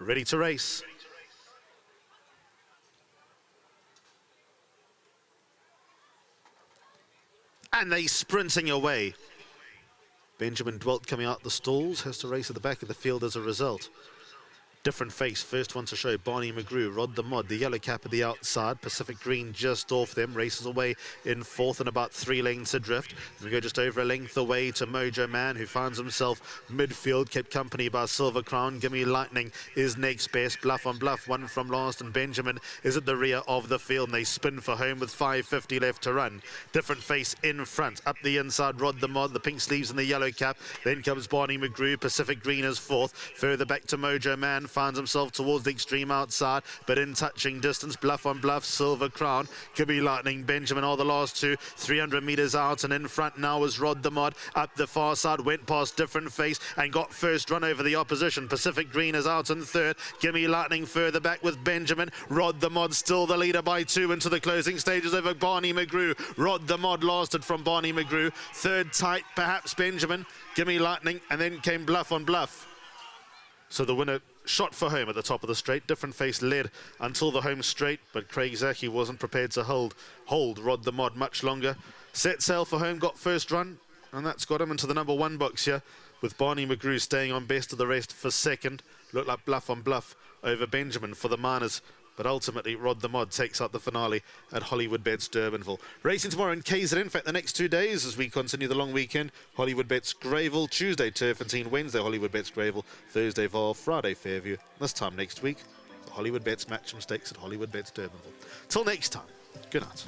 ready to race. And they sprinting away. Benjamin Dwelt coming out the stalls, has to race at the back of the field as a result. Different face, first one to show, Barney McGrew, Rod the Mod, the yellow cap at the outside, Pacific Green just off them, races away in fourth and about 3 lengths adrift. We go just over a length away to Mojo Man, who finds himself midfield, kept company by Silver Crown. Gimme Lightning is next best, Bluff on Bluff, one from last, and Benjamin is at the rear of the field, and they spin for home with 5:50 left to run. Different face in front, up the inside, Rod the Mod, the pink sleeves and the yellow cap, then comes Barney McGrew, Pacific Green is fourth, further back to Mojo Man, finds himself towards the extreme outside, but in touching distance, Bluff on Bluff, Silver Crown, Gibby Lightning, Benjamin are the last two, 300 metres out, and in front now is Rod the Mod, up the far side, went past Different Face and got first run over the opposition. Pacific Green is out in third, Gibby Lightning further back with Benjamin, Rod the Mod still the leader by 2 into the closing stages over Barney McGrew. Rod the Mod lasted from Barney McGrew, third tight perhaps Benjamin, Gibby Lightning, and then came Bluff on Bluff. So the winner shot for home at the top of the straight. Different Face led until the home straight, but Craig Zaki wasn't prepared to hold Rod the Mod much longer. Set sail for home, got first run, and that's got him into the number 1 box here, with Barney McGrew staying on best of the rest for second. Looked like Bluff on Bluff over Benjamin for the Miners, but ultimately Rod the Mod takes out the finale at Hollywood Bets Durbanville. Racing tomorrow in KZN, in fact the next 2 days as we continue the long weekend. Hollywood Bets Greyville, Tuesday Turfentine, Wednesday Hollywood Bets Greyville, Thursday Val, Friday Fairview. This time next week, the Hollywood Bets Matchroom Stakes at Hollywood Bets Durbanville. Till next time, good night.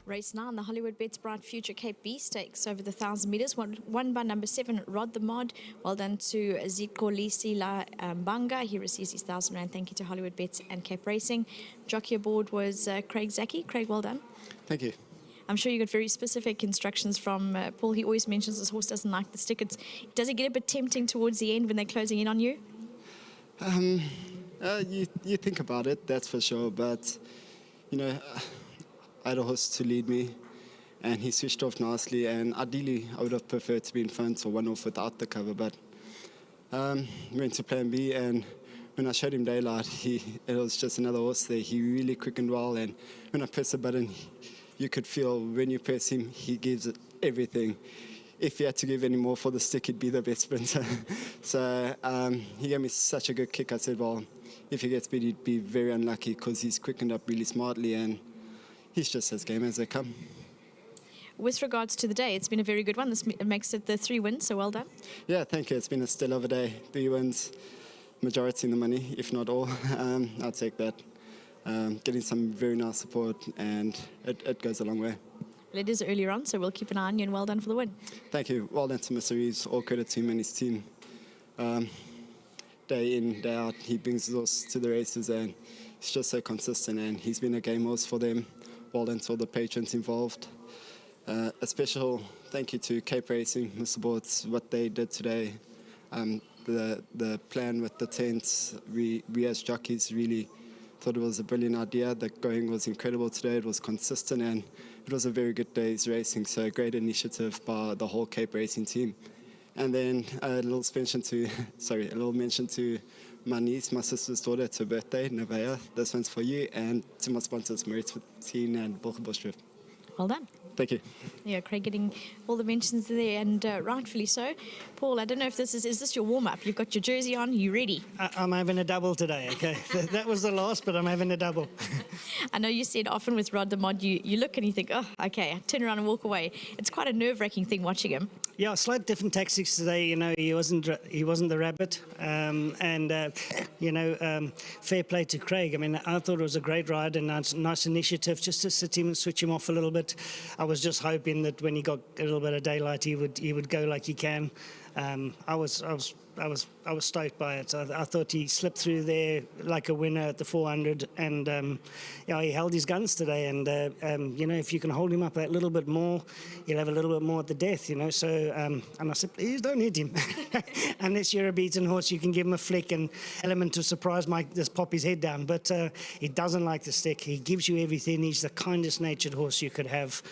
Race 9, the Hollywood Bets Bright Future Cape B Stakes over the 1,000 metres, won by number 7, Rod the Mod. Well done to Zikolisi La Banga. He receives his R1,000. Thank you to Hollywood Bets and Cape Racing. Jockey aboard was Craig Zaki. Craig, well done. Thank you. I'm sure you got very specific instructions from Paul. He always mentions this horse doesn't like the stick. Does it get a bit tempting towards the end when they're closing in on you? You think about it, that's for sure. But, you know, I had a horse to lead me, and he switched off nicely, and ideally I would have preferred to be in front or one off without the cover, but went to plan B, and when I showed him daylight, it was just another horse there. He really quickened well, and when I pressed the button, you could feel when you press him, he gives it everything. If he had to give any more for the stick, he'd be the best sprinter. So he gave me such a good kick. I said, well, if he gets beat, he'd be very unlucky because he's quickened up really smartly, and he's just as game as they come. With regards to the day, it's been a very good one. This makes it the 3 wins, so well done. Yeah, thank you. It's been a stellar of a day. 3 wins, majority in the money, if not all. I'll take that. Getting some very nice support, and it goes a long way. Well, it is earlier on, so we'll keep an eye on you, and well done for the win. Thank you. Well done to Mr. Reeves. All credit to him and his team. Day in, day out, he brings us to the races, and he's just so consistent, and he's been a game horse for them. Well done to all the patrons involved. A special thank you to Cape Racing, Mr. Boards, what they did today. The plan with the tents, we as jockeys really thought it was a brilliant idea. The going was incredible today. It was consistent, and it was a very good day's racing. So a great initiative by the whole Cape Racing team. And then a little mention to my niece, my sister's daughter. It's her birthday, Nevaeh. This one's for you, and to my sponsors, Maritz Teen and Bulkenbush. Well done. Thank you. Yeah, Craig getting all the mentions there, and rightfully so. Paul, I don't know if is this your warm-up? You've got your jersey on, you ready? I'm having a double today, okay? That was the last, but I'm having a double. I know you said often with Rod the Mod, you look and you think, oh, okay, I turn around and walk away. It's quite a nerve-wracking thing watching him. Yeah, slight different tactics today. You know, he wasn't the rabbit, fair play to Craig. I mean, I thought it was a great ride and a nice initiative just to sit him and switch him off a little bit. I was just hoping that when he got a little bit of daylight, he would go like he can. I was stoked by it. I thought he slipped through there like a winner at the 400, and he held his guns today. And if you can hold him up that little bit more, he'll have a little bit more at the death. So and I said, please don't hit him unless you're a beaten horse. You can give him a flick and element of surprise, just pop his head down. But he doesn't like the stick. He gives you everything. He's the kindest natured horse you could have.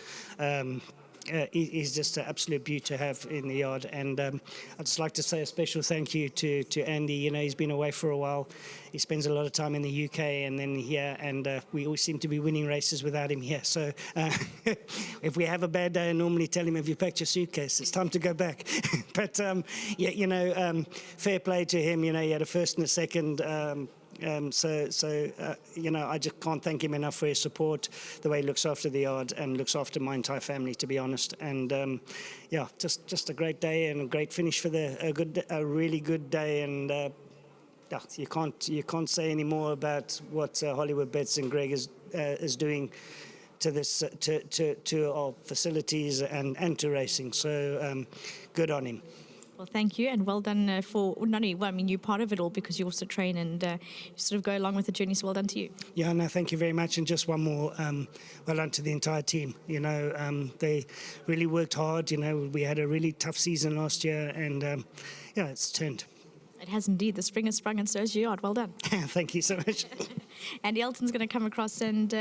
he's just an absolute beauty to have in the yard. And I'd just like to say a special thank you to Andy. You know, he's been away for a while. He spends a lot of time in the UK and then here, and we always seem to be winning races without him here. So if we have a bad day, I normally tell him, have you packed your suitcase? It's time to go back. But, yeah, you know, fair play to him. You know, he had a first and a second. You know, I just can't thank him enough for his support, the way he looks after the yard and looks after my entire family, to be honest. And yeah, just a great day and a great finish for a really good day. And yeah, you can't say any more about what Hollywood Bets and Greg is doing to this to our facilities and to racing. So good on him. Well, thank you, and well done for not only, well, I mean, you're part of it all because you also train and sort of go along with the journey, so well done to you. Yeah, no, thank you very much, and just one more, well done to the entire team. You know, they really worked hard. You know, we had a really tough season last year, and yeah, it's turned. It has indeed. The spring has sprung and so has your yard. Well done. Thank you so much. Andyelton's going to come across and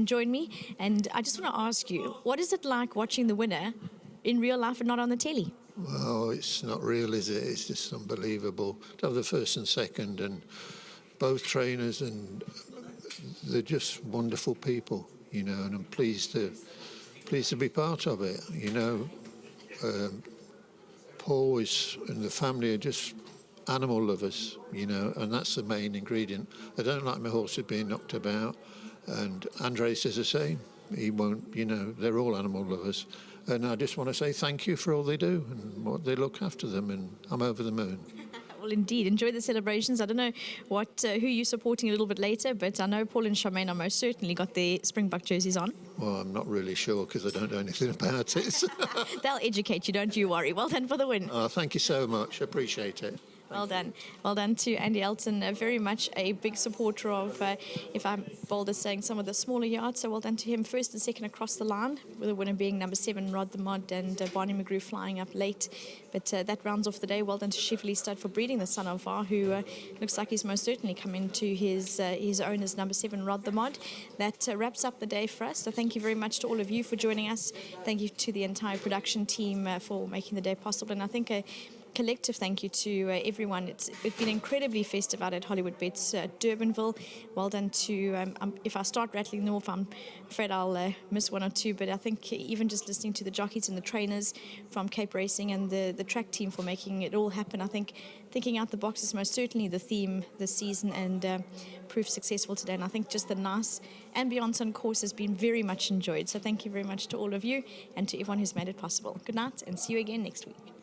join me, and I just want to ask you, what is it like watching the winner in real life and not on the telly? Well, it's not real, is it? It's just unbelievable to have the first and second, and both trainers, and they're just wonderful people, you know. And I'm pleased to be part of it, you know. Paul and the family are just animal lovers, you know, and that's the main ingredient. I don't like my horses being knocked about, and Andres is the same. He won't, you know. They're all animal lovers. And I just want to say thank you for all they do and what they look after them, and I'm over the moon. Well, indeed. Enjoy the celebrations. I don't know who you're supporting a little bit later, but I know Paul and Charmaine are most certainly got their Springbok jerseys on. Well, I'm not really sure because I don't know anything about it. They'll educate you, don't you worry. Well done for the win. Oh, thank you so much. Appreciate it. Well done. Well done to Andyelton, very much a big supporter of, if I'm bold as saying, some of the smaller yards. So well done to him. First and second across the line, with the winner being number 7, Rod the Mod, and Barney McGrew flying up late. But that rounds off the day. Well done to Chevrolet Stud for breeding the son of VAR, who looks like he's most certainly come into his own as number 7, Rod the Mod. That wraps up the day for us. So thank you very much to all of you for joining us. Thank you to the entire production team for making the day possible. And I think collective thank you to everyone. It's been incredibly festive out at Hollywood Bets Durbanville. Well done to, if I start rattling them off, I'm afraid I'll miss one or two, but I think even just listening to the jockeys and the trainers from Cape Racing and the track team for making it all happen, I think thinking out the box is most certainly the theme this season, and proved successful today. And I think just the nice ambience on course has been very much enjoyed. So thank you very much to all of you and to everyone who's made it possible. Good night, and see you again next week.